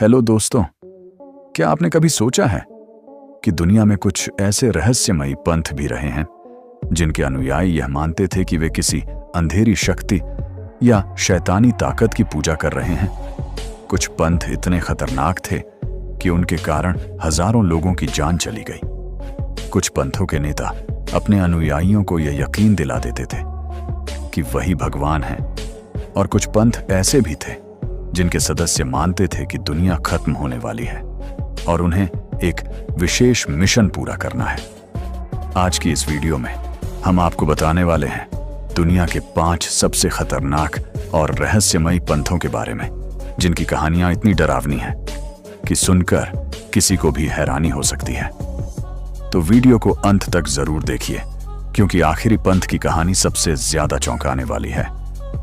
Hello दोस्तों, क्या आपने कभी सोचा है कि दुनिया में कुछ ऐसे रहस्यमयी पंथ भी रहे हैं जिनके अनुयायी यह मानते थे कि वे किसी अंधेरी शक्ति या शैतानी ताकत की पूजा कर रहे हैं। कुछ पंथ इतने खतरनाक थे कि उनके कारण हजारों लोगों की जान चली गई। कुछ पंथों के नेता अपने अनुयायियों को यह यकीन दिला देते थे कि वही भगवान है, और कुछ पंथ ऐसे भी थे जिनके सदस्य मानते थे कि दुनिया खत्म होने वाली है और उन्हें एक विशेष मिशन पूरा करना है। आज की इस वीडियो में हम आपको बताने वाले हैं दुनिया के 5 सबसे खतरनाक और रहस्यमयी पंथों के बारे में, जिनकी कहानियां इतनी डरावनी हैं कि सुनकर किसी को भी हैरानी हो सकती है। तो वीडियो को अंत तक जरूर देखिए, क्योंकि आखिरी पंथ की कहानी सबसे ज्यादा चौंकाने वाली है।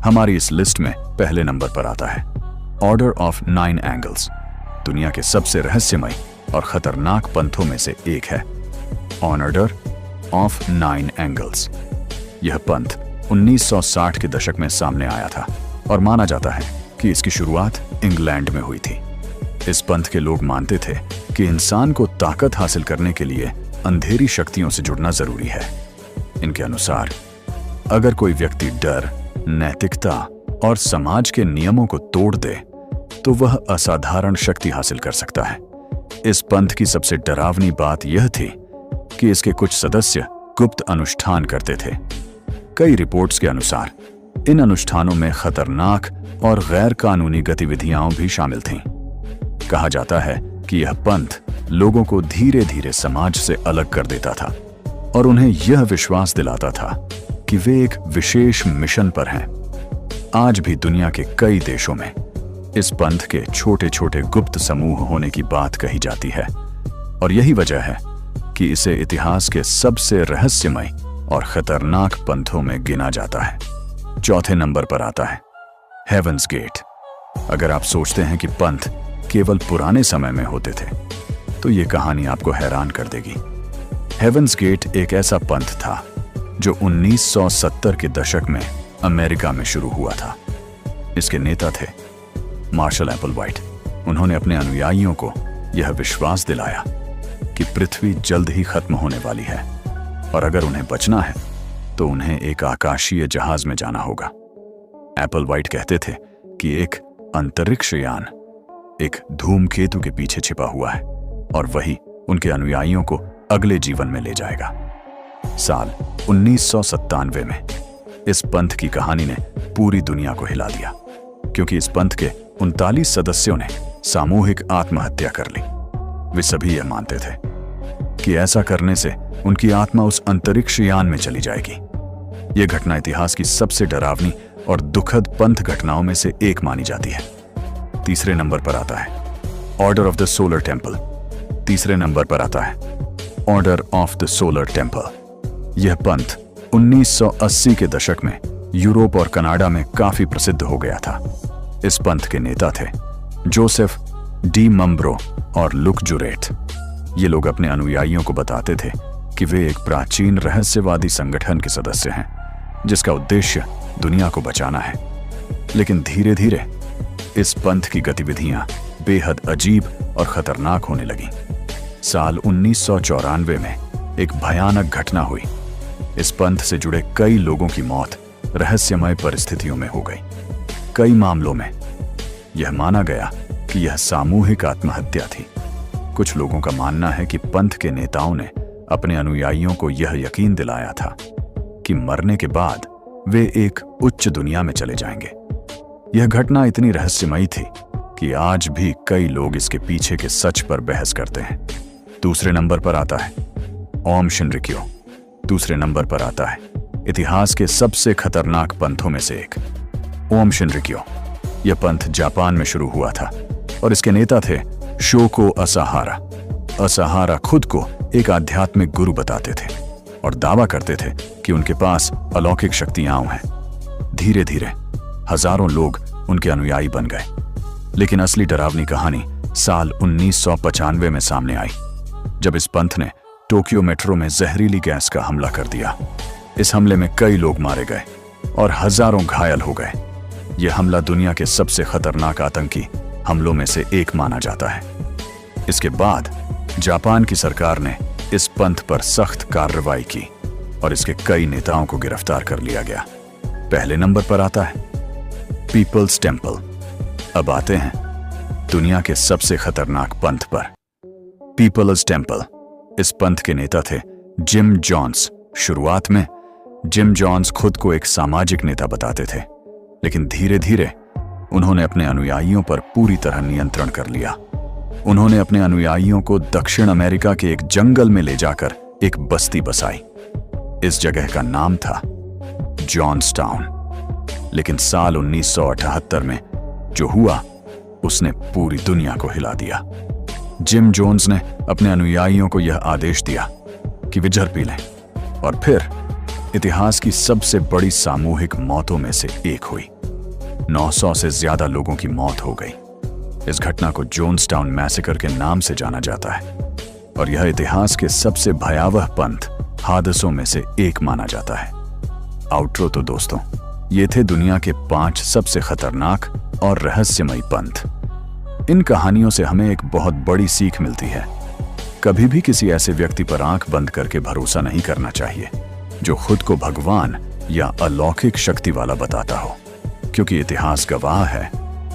हमारी इस लिस्ट में पहले नंबर पर आता है ऑर्डर ऑफ 9 एंगल्स। दुनिया के सबसे रहस्यमयी और खतरनाक पंथों में से एक है ऑर्डर ऑफ 9 एंगल्स। यह पंथ 1960 के दशक में सामने आया था और माना जाता है कि इसकी शुरुआत इंग्लैंड में हुई थी। इस पंथ के लोग मानते थे कि इंसान को ताकत हासिल करने के लिए अंधेरी शक्तियों से जुड़ना जरूरी है। इनके अनुसार अगर कोई व्यक्ति डर, नैतिकता और समाज के नियमों को तोड़ दे तो वह असाधारण शक्ति हासिल कर सकता है। इस पंथ की सबसे डरावनी बात यह थी कि इसके कुछ सदस्य गुप्त अनुष्ठान करते थे। कई रिपोर्ट्स के अनुसार इन अनुष्ठानों में खतरनाक और गैर कानूनी गतिविधियां भी शामिल थीं। कहा जाता है कि यह पंथ लोगों को धीरे धीरे समाज से अलग कर देता था और उन्हें यह विश्वास दिलाता था कि वे एक विशेष मिशन पर हैं। आज भी दुनिया के कई देशों में इस पंथ के छोटे छोटे गुप्त समूह होने की बात कही जाती है, और यही वजह है कि इसे इतिहास के सबसे रहस्यमय और खतरनाक पंथों में गिना जाता है। चौथे नंबर पर आता है हेवंस गेट। अगर आप सोचते हैं कि पंथ केवल पुराने समय में होते थे, तो ये कहानी आपको हैरान कर देगी। हेवंस गेट एक ऐसा पंथ था जो 1970 के दशक में अमेरिका में शुरू हुआ था। इसके नेता थे मार्शल एप्पलवाइट। उन्होंने अपने अनुयायियों को यह विश्वास दिलाया कि पृथ्वी जल्द ही खत्म होने वाली है और अगर उन्हें बचना है तो उन्हें एक आकाशीय जहाज में जाना होगा। एप्पलवाइट कहते थे कि एक अंतरिक्ष यान एक धूमकेतु के पीछे छिपा हुआ है और वही उनके अनुयायियों को अगले जीवन में ले जाएगा। साल 1997 में इस पंथ की कहानी ने पूरी दुनिया को हिला दिया, क्योंकि इस पंथ के 39 सदस्यों ने सामूहिक आत्महत्या कर ली। वे सभी यह मानते थे कि ऐसा करने से उनकी आत्मा उस अंतरिक्ष यान में चली जाएगी। यह घटना इतिहास की सबसे डरावनी और दुखद पंथ घटनाओं में से एक मानी जाती है। तीसरे नंबर पर आता है order of the solar temple. तीसरे नंबर पर आता है order of the solar temple. यह पंथ 1980 के दशक में यूरोप और कनाडा में काफी प्रसिद्ध हो गया था। इस पंथ के नेता थे जोसेफ डी मम्ब्रो और लुक जुरेट। ये लोग अपने अनुयायियों को बताते थे कि वे एक प्राचीन रहस्यवादी संगठन के सदस्य हैं जिसका उद्देश्य दुनिया को बचाना है। लेकिन धीरे धीरे इस पंथ की गतिविधियां बेहद अजीब और खतरनाक होने लगीं। साल 1994 में एक भयानक घटना हुई। इस पंथ से जुड़े कई लोगों की मौत रहस्यमय परिस्थितियों में हो गई। कई मामलों में यह माना गया कि यह सामूहिक आत्महत्या थी। कुछ लोगों का मानना है कि पंथ के नेताओं ने अपने अनुयायियों को यह यकीन दिलाया था कि मरने के बाद वे एक उच्च दुनिया में चले जाएंगे। यह घटना इतनी रहस्यमयी थी कि आज भी कई लोग इसके पीछे के सच पर बहस करते हैं। दूसरे नंबर पर आता है ओम शिनरिक्यो। दूसरे नंबर पर आता है इतिहास के सबसे खतरनाक पंथों में से एक ओम शिनरिक्यो। यह पंथ जापान में शुरू हुआ था और इसके नेता थे शोको असाहारा। असाहारा खुद को एक आध्यात्मिक गुरु बताते थे और दावा करते थे कि उनके पास अलौकिक शक्तियां हैं। धीरे धीरे हजारों लोग उनके अनुयायी बन गए। लेकिन असली डरावनी कहानी साल 1995 में सामने आई, जब इस पंथ ने टोक्यो मेट्रो में जहरीली गैस का हमला कर दिया। इस हमले में कई लोग मारे गए और हजारों घायल हो गए। यह हमला दुनिया के सबसे खतरनाक आतंकी हमलों में से एक माना जाता है। इसके बाद जापान की सरकार ने इस पंथ पर सख्त कार्रवाई की और इसके कई नेताओं को गिरफ्तार कर लिया गया। पहले नंबर पर आता है पीपल्स टेम्पल। अब आते हैं दुनिया के सबसे खतरनाक पंथ पर। Peoples Temple. इस पंथ के नेता थे जिम जॉन्स। शुरुआत में जिम जॉन्स खुद को एक सामाजिक नेता बताते थे, लेकिन धीरे धीरे उन्होंने अपने अनुयायियों पर पूरी तरह नियंत्रण कर लिया। उन्होंने अपने अनुयायियों को दक्षिण अमेरिका के एक जंगल में ले जाकर एक बस्ती बसाई। इस जगह का नाम था जॉन्सटाउन। लेकिन साल 1978 में जो हुआ उसने पूरी दुनिया को हिला दिया। जिम जोन्स ने अपने अनुयायियों को यह आदेश दिया कि वे जहर पी लें, और फिर इतिहास की सबसे बड़ी सामूहिक मौतों में से एक हुई। 900 से ज्यादा लोगों की मौत हो गई। इस घटना को जोन्सटाउन मैसेकर के नाम से जाना जाता है और यह इतिहास के सबसे भयावह पंथ हादसों में से एक माना जाता है। आउट्रो तो दोस्तों, ये थे दुनिया के 5 सबसे खतरनाक और रहस्यमयी पंथ। इन कहानियों से हमें एक बहुत बड़ी सीख मिलती है। कभी भी किसी ऐसे व्यक्ति पर आंख बंद करके भरोसा नहीं करना चाहिए जो खुद को भगवान या अलौकिक शक्ति वाला बताता हो, क्योंकि इतिहास गवाह है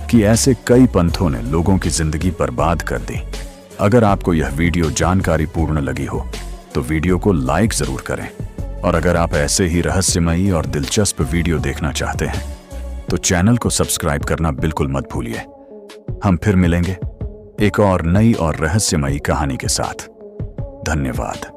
कि ऐसे कई पंथों ने लोगों की जिंदगी बर्बाद कर दी। अगर आपको यह वीडियो जानकारीपूर्ण लगी हो तो वीडियो को लाइक जरूर करें, और अगर आप ऐसे ही रहस्यमयी और दिलचस्प वीडियो देखना चाहते हैं तो चैनल को सब्सक्राइब करना बिल्कुल मत भूलिए। हम फिर मिलेंगे एक और नई और रहस्यमयी कहानी के साथ। धन्यवाद।